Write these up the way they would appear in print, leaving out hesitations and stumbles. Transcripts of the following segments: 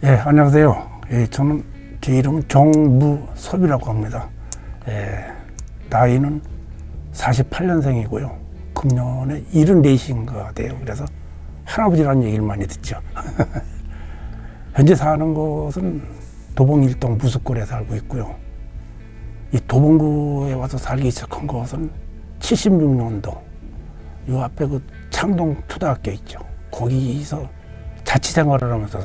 예, 안녕하세요. 예, 저는 제 이름은 정무섭이라고 합니다. 예, 나이는 48년생이고요. 금년에 74인가 돼요. 그래서 할아버지라는 얘기를 많이 듣죠. 현재 사는 곳은 도봉 일동 무수골에 살고 있고요. 이 도봉구에 와서 살기 시작한 것은 76년도. 요 앞에 그 창동 초등학교 있죠. 거기서 자취 생활을 하면서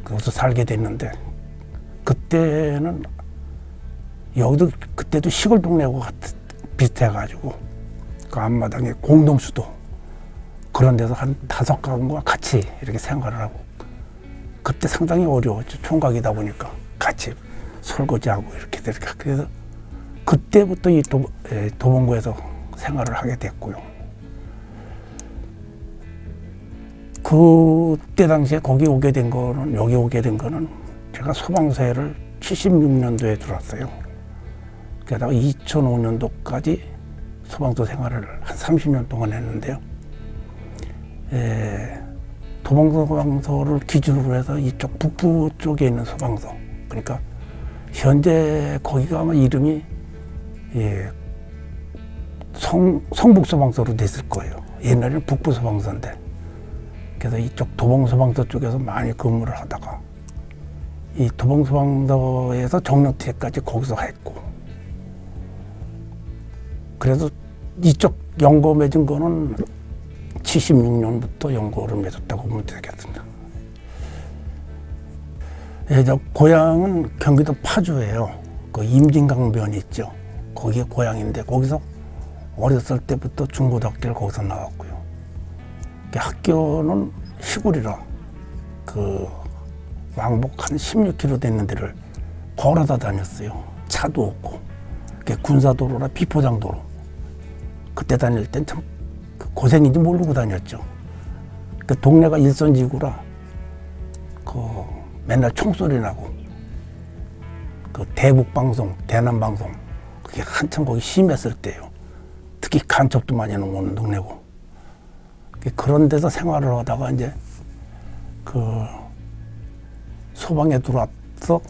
거기서 살게 됐는데, 그때는 여기도 그때도 시골 동네하고 비슷해가지고 그 앞마당에 공동수도 그런 데서 한 5가구가 같이 이렇게 생활을 하고, 그때 상당히 어려웠죠. 총각이다 보니까 같이 설거지하고 이렇게 되니까. 그래서 그때부터 이 도봉구에서 생활을 하게 됐고요. 그때 당시에 여기 오게 된 거는 제가 소방서를 76년도에 들어왔어요. 게다가 2005년도까지 소방서 생활을 한 30년 동안 했는데요. 도봉소방서를 기준으로 해서 이쪽 북부 쪽에 있는 소방서, 그러니까 현재 거기가 아마 이름이 성북소방서로 됐을 거예요. 옛날에는 북부소방서인데. 그래서 이쪽 도봉소방서 쪽에서 많이 근무를 하다가 이 도봉소방서에서 정년퇴까지 거기서 했고, 그래서 이쪽 연고 맺은 거는 76년부터 연고를 맺었다고 보면 되겠습니다. 예, 저 고향은 경기도 파주예요. 그 임진강변 있죠. 거기가 고향인데, 거기서 어렸을 때부터 중고등학교를 거기서 나왔고요. 학교는 시골이라 그 왕복 한 16km 되는 데를 걸어다 다녔어요. 차도 없고. 군사도로나 비포장도로. 그때 다닐 땐 참 고생인지 모르고 다녔죠. 그 동네가 일선지구라 그 맨날 총소리 나고, 그 대북방송, 대남방송 그게 한참 거기 심했을 때예요. 특히 간첩도 많이 오는 동네고. 그런 데서 생활을 하다가 이제 그 소방에 들어와서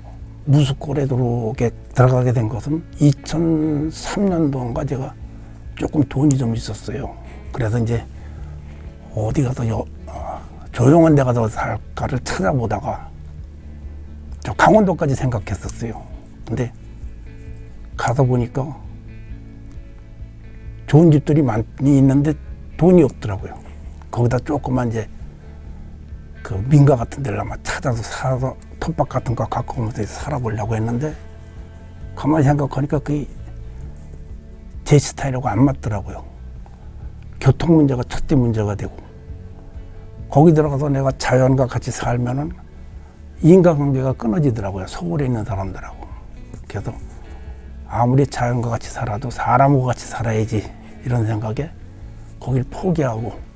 무수골에 들어가게 된 것은 2003년도인가 제가 조금 돈이 좀 있었어요. 그래서 이제 어디 가서 조용한 데 가서 살까를 찾아보다가 저 강원도까지 생각했었어요. 근데 가서 보니까 좋은 집들이 많이 있는데 돈이 없더라고요. 거기다 조그만 이제 그 민가 같은 데를 아마 찾아서 사서 텃밭 같은 거 갖고 오면서 살아보려고 했는데, 가만히 생각하니까 그게 제 스타일하고 안 맞더라고요. 교통 문제가 첫째 문제가 되고, 거기 들어가서 내가 자연과 같이 살면은 인간관계가 끊어지더라고요. 서울에 있는 사람들하고. 그래서 아무리 자연과 같이 살아도 사람하고 같이 살아야지, 이런 생각에 거길 포기하고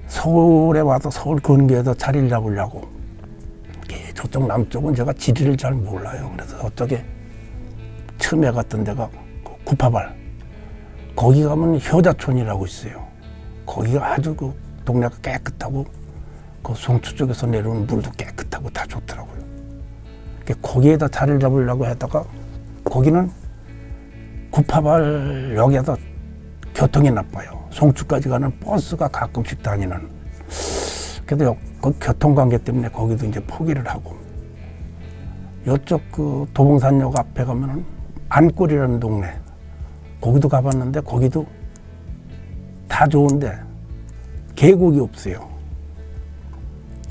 서울에 와서 서울 근교에서 자리를 잡으려고. 저쪽 남쪽은 제가 지리를 잘 몰라요. 그래서 저쪽에 처음에 갔던 데가 구파발, 거기 가면 효자촌이라고 있어요. 거기가 아주 그 동네가 깨끗하고 그 송추 쪽에서 내려오는 물도 깨끗하고 다 좋더라고요. 거기에다 자리를 잡으려고 하다가, 거기는 구파발역에서 교통이 나빠요. 송추까지 가는 버스가 가끔씩 다니는. 그래도 그 교통관계 때문에 거기도 이제 포기를 하고, 이쪽 그 도봉산역 앞에 가면은 안골이라는 동네, 거기도 가봤는데 거기도 다 좋은데 계곡이 없어요.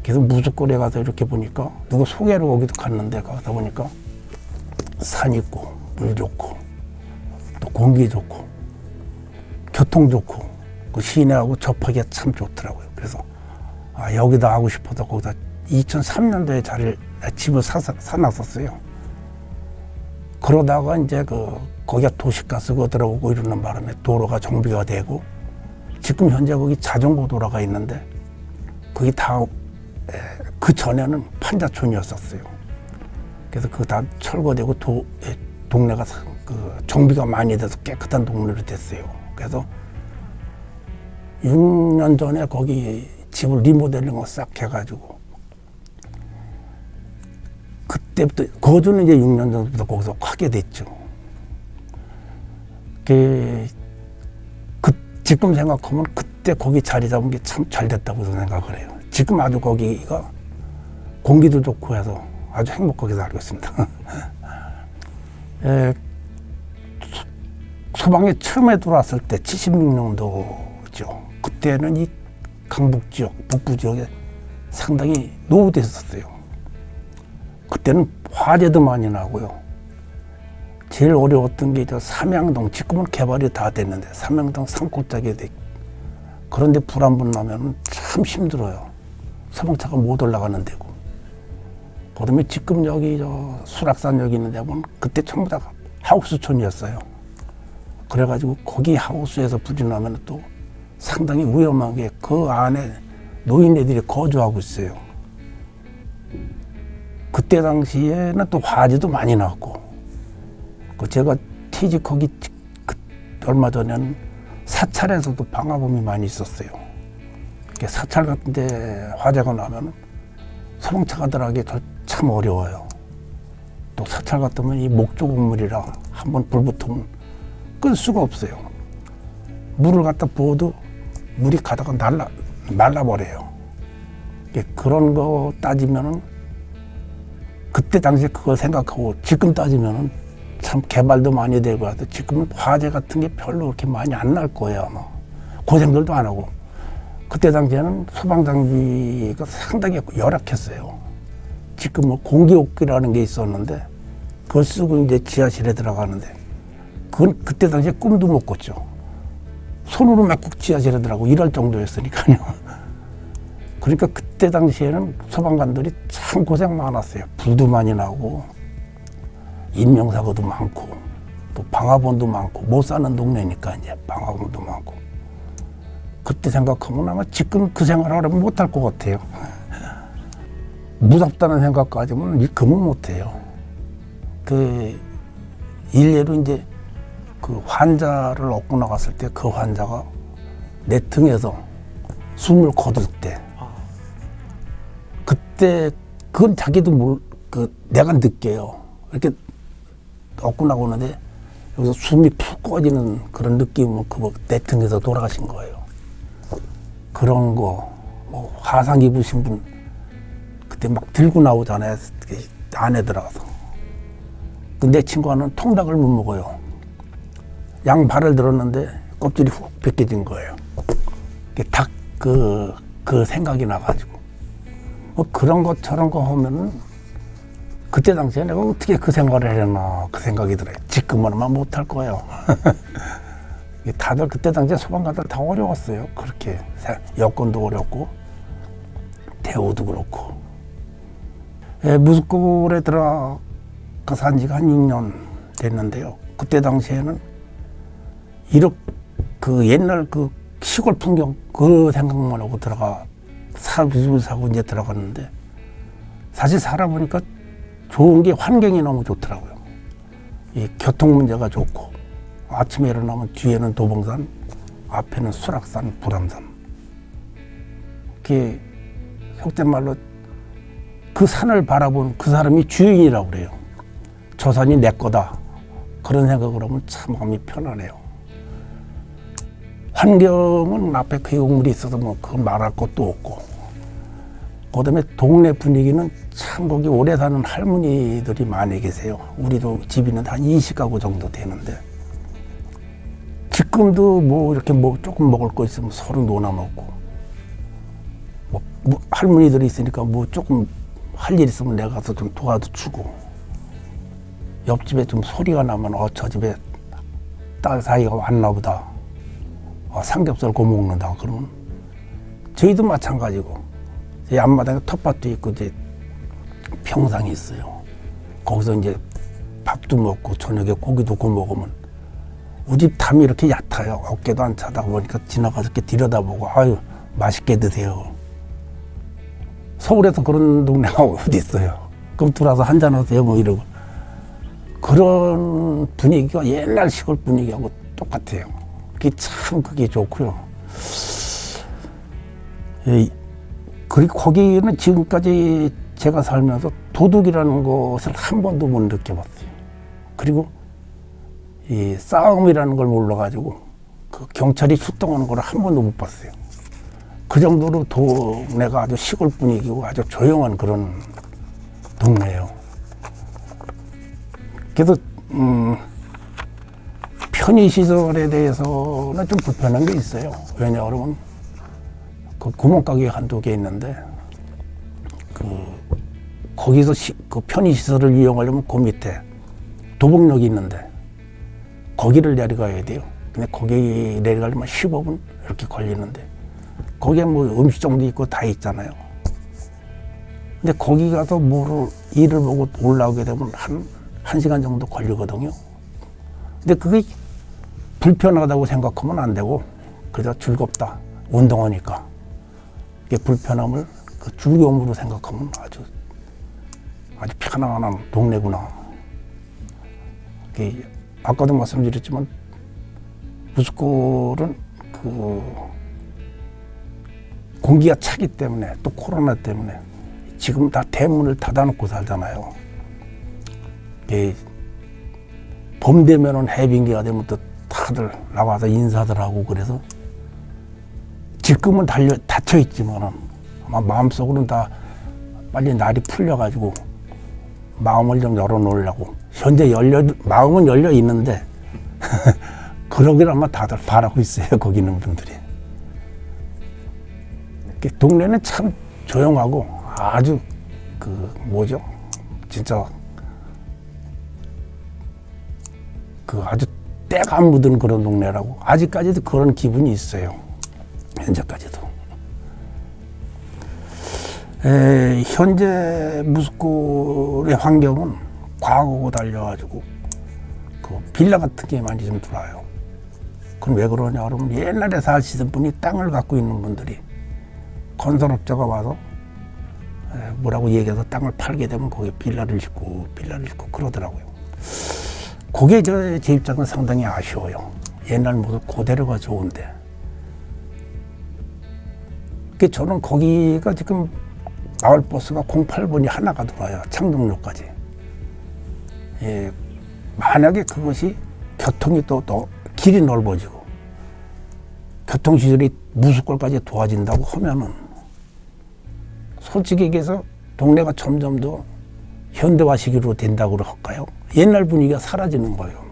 그래서 무수골에 가서 이렇게 보니까 누구 소개로 거기도 갔는데, 가서 보니까 산 있고 물 좋고 또 공기 좋고 교통 좋고 그 시내하고 접하기가 참 좋더라고요. 그래서 여기다 하고 싶어서 거기다 2003년도에 집을 사놨었어요. 그러다가 이제 거기가 도시가스가 들어오고 이러는 바람에 도로가 정비가 되고, 지금 현재 거기 자전거 도로가 있는데 거기 다 그 전에는 판자촌이었었어요. 그래서 그거 다 철거되고 동네가 그 정비가 많이 돼서 깨끗한 동네로 됐어요. 그래서 6년 전에 거기 집을 리모델링을 싹 해가지고 그때부터 거주는 이제 6년 전부터 거기서 하게 됐죠. 지금 생각하면 그때 거기 자리 잡은 게 참 잘 됐다고 생각을 해요. 지금 아주 거기가 공기도 좋고 해서 아주 행복하게 살고 있습니다. 소방에 처음에 들어왔을 때 76년도죠. 그때는 이 강북 지역, 북부 지역에 상당히 노후됐었어요. 그때는 화재도 많이 나고요. 제일 어려웠던 게 저 삼양동, 지금은 개발이 다 됐는데 삼양동 산골짜기에 돼. 그런데 불 한 번 나면 참 힘들어요. 소방차가 못 올라가는 데고. 그다음에 지금 여기 저 수락산 여기 있는 데 보면 그때 전부 다 하우스촌이었어요. 그래가지고 거기 하우스에서 불이 나면 또 상당히 위험하게 그 안에 노인네들이 거주하고 있어요. 그때 당시에는 또 화재도 많이 났고, 제가 퇴직하기 얼마 전에는 사찰에서도 방화범이 많이 있었어요. 사찰 같은 데 화재가 나면 소방차가 들어가기 참 어려워요. 또 사찰 같으면 이 목조 건물이라 한번 불 붙으면 끌 수가 없어요. 물을 갖다 부어도 물이 가다가 말라버려요. 그런 거 따지면은 그때 당시에 그걸 생각하고 지금 따지면은 참 개발도 많이 되고 해서 지금은 화재 같은 게 별로 그렇게 많이 안 날 거예요, 아마. 고생들도 안 하고. 그때 당시에는 소방장비가 상당히 열악했어요. 지금 뭐 공기옥기라는 게 있었는데 그걸 쓰고 이제 지하실에 들어가는데 그건 그때 당시에 꿈도 못 꿨죠. 손으로 막 꾹 지하실에 들어가고 일할 정도였으니까요. 그러니까 그때 당시에는 소방관들이 참 고생 많았어요. 불도 많이 나고 인명사고도 많고 또 방화범도 많고 못 사는 동네니까 이제 방화범도 많고. 그때 생각하면 아마 지금 그 생활을 하려면 못할 것 같아요. 무섭다는 생각까지는 일금은 못해요. 일례로 이제 그 환자를 얻고 나갔을 때 그 환자가 내 등에서 숨을 거둘 때 그때 그건 자기도 내가 느껴요. 이렇게 얻고 나오는데 여기서 숨이 푹 꺼지는 그런 느낌은 내 등에서 돌아가신 거예요. 그런 거, 뭐 화상 입으신 분 그때 막 들고 나오잖아요. 안에 들어가서. 근데 친구는 통닭을 못 먹어요. 양발을 들었는데 껍질이 훅 벗겨진 거예요. 딱 그 생각이 나가지고. 뭐 그런 것 저런 거 하면은 그때 당시에 내가 어떻게 그 생각을 하려나 그 생각이 들어요. 지금은 아마 못할 거예요. 다들 그때 당시에 소방관들 다 어려웠어요. 그렇게 여건도 어렵고 대우도 그렇고. 무스골에 들어가서 한 지가 한 6년 됐는데요. 그때 당시에는 그 옛날 그 시골 풍경 그 생각만 하고 집을 사고 이제 들어갔는데 사실 살아보니까 좋은 게 환경이 너무 좋더라고요. 이 교통 문제가 좋고 아침에 일어나면 뒤에는 도봉산, 앞에는 수락산, 불암산. 그게 속된 말로 그 산을 바라본 그 사람이 주인이라고 그래요. 저 산이 내 거다. 그런 생각을 하면 참 마음이 편하네요. 환경은 앞에 계곡물이 있어서 뭐 그건 말할 것도 없고. 그다음에 동네 분위기는 참 거기 오래 사는 할머니들이 많이 계세요. 우리도 집 있는데 한 20가구 정도 되는데. 지금도 뭐 이렇게 뭐 조금 먹을 거 있으면 서로 논아 먹고. 뭐 할머니들이 있으니까 뭐 조금 할 일 있으면 내가 가서 좀 도와주고. 옆집에 좀 소리가 나면 저 집에 딸 사이가 왔나 보다. 삼겹살 구워 먹는다. 그러면 저희도 마찬가지고. 제 앞마당에 텃밭도 있고 이제 평상이 있어요. 거기서 이제 밥도 먹고 저녁에 고기도 구워 먹으면 우리 집 담이 이렇게 얕아요. 어깨도 안 차다 보니까 지나가서 이렇게 들여다보고 아유 맛있게 드세요. 서울에서 그런 동네가 어디 있어요. 그럼 들어와서 한잔 하세요 뭐 이러고. 그런 분위기가 옛날 시골 분위기하고 똑같아요. 그게 참 그게 좋고요. 그리고 거기는 지금까지 제가 살면서 도둑이라는 것을 한 번도 못 느껴봤어요. 그리고 이 싸움이라는 걸 몰라가지고 그 경찰이 출동하는 걸 한 번도 못 봤어요. 그 정도로 동네가 아주 시골 분위기고 아주 조용한 그런 동네예요. 그래서 편의시설에 대해서는 좀 불편한 게 있어요. 왜냐하면 그 구멍가게 한두 개 있는데 거기서 그 편의시설을 이용하려면 그 밑에 도봉역이 있는데 거기를 내려가야 돼요. 근데 거기 내려가려면 15분 이렇게 걸리는데 거기에 뭐 음식점도 있고 다 있잖아요. 근데 거기 가서 일을 보고 올라오게 되면 한 시간 정도 걸리거든요. 근데 그게 불편하다고 생각하면 안 되고 그저 즐겁다. 운동하니까. 이게 불편함을 그 즐거움으로 생각하면 아주 편안한 동네구나. 아까도 말씀드렸지만 부스콜은 그 공기가 차기 때문에 또 코로나 때문에 지금 다 대문을 닫아놓고 살잖아요. 봄 되면은 해빙기가 되면 또 다들 나와서 인사들 하고 그래서 지금은 닫혀 있지만은 아마 마음속으로는 다 빨리 날이 풀려가지고 마음을 좀 열어놓으려고 현재 마음은 열려 있는데 그러길 아마 다들 바라고 있어요. 거기 있는 분들이. 동네는 참 조용하고 아주 진짜 아주 때가 안 묻은 그런 동네라고 아직까지도 그런 기분이 있어요. 현재까지도. 현재 무스콜의 환경은 과거고 달려가지고 그 빌라 같은 게 많이 좀 들어와요. 그럼 왜 그러냐 그러면 옛날에 사시던 분이 땅을 갖고 있는 분들이 건설업자가 와서 뭐라고 얘기해서 땅을 팔게 되면 거기에 빌라를 짓고 그러더라고요. 그게 제 입장은 상당히 아쉬워요. 옛날 모습 그대로가 좋은데. 저는 거기가 지금 마을버스가 08번이 하나가 들어와요. 창동역까지. 만약에 그것이 교통이 또 길이 넓어지고 교통시설이 무스콜까지 도와진다고 하면은 솔직히 얘기해서 동네가 점점 더 현대화시기로 된다고 할까요? 옛날 분위기가 사라지는 거예요.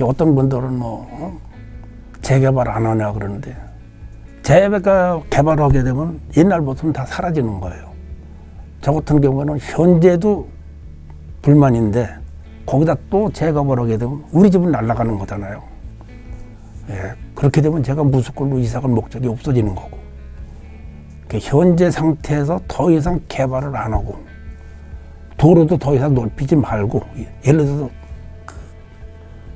어떤 분들은 재개발 안 하냐 그러는데 재개발하게 되면 옛날 모습은 다 사라지는 거예요. 저 같은 경우는 현재도 불만인데 거기다 또 재개발하게 되면 우리 집은 날아가는 거잖아요. 그렇게 되면 제가 무스콜로 이사갈 목적이 없어지는 거고 현재 상태에서 더 이상 개발을 안 하고 도로도 더 이상 넓히지 말고 예를 들어서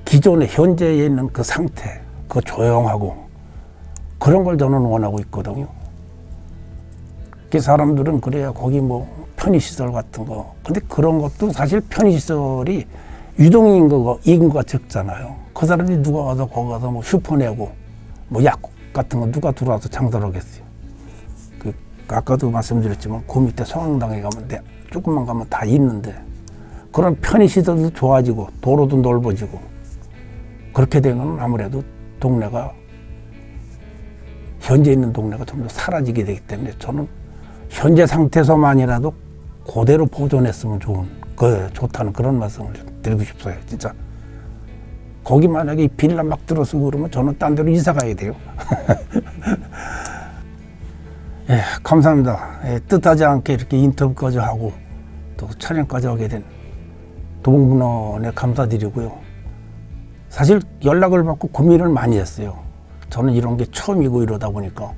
기존에 현재에 있는 그 상태 그 조용하고 그런 걸 저는 원하고 있거든요. 사람들은 그래야 거기 편의시설 같은 거 근데 그런 것도 사실 편의시설이 유동인구가 적잖아요. 그 사람이 누가 와서 거기 가서 슈퍼 내고 약국 같은 거 누가 들어와서 장사를 하겠어요. 아까도 말씀드렸지만 그 밑에 성황당에 가면 조금만 가면 다 있는데 그런 편의시설도 좋아지고 도로도 넓어지고 그렇게 되면 아무래도 동네가 현재 있는 동네가 좀 더 사라지게 되기 때문에 저는 현재 상태에서만이라도 그대로 보존했으면 좋다는 그런 말씀을 드리고 싶어요. 진짜 거기 만약에 빌라 막 들어서고 그러면 저는 딴 데로 이사 가야 돼요. 감사합니다. 뜻하지 않게 이렇게 인터뷰까지 하고 또 촬영까지 하게 된 도봉문화원에 감사드리고요. 사실 연락을 받고 고민을 많이 했어요. 저는 이런 게 처음이고 이러다 보니까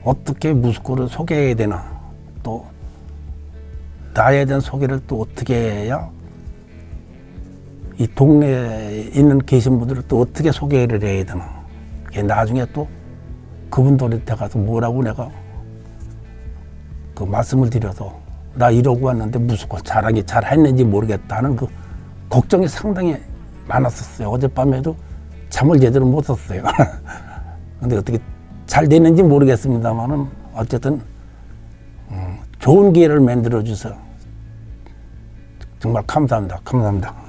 어떻게 무스콜을 소개해야 되나 또 나에 대한 소개를 또 어떻게 해야 이 동네에 계신 분들을 또 어떻게 소개를 해야 되나 나중에 또 그분들한테 가서 뭐라고 내가 말씀을 드려서 나 이러고 왔는데 무스콜 잘하기 잘했는지 모르겠다는 그 걱정이 상당히 많았었어요. 어젯밤에도 잠을 제대로 못 잤어요. 근데 어떻게 잘 됐는지 모르겠습니다만은 어쨌든 좋은 기회를 만들어 주셔서 정말 감사합니다. 감사합니다.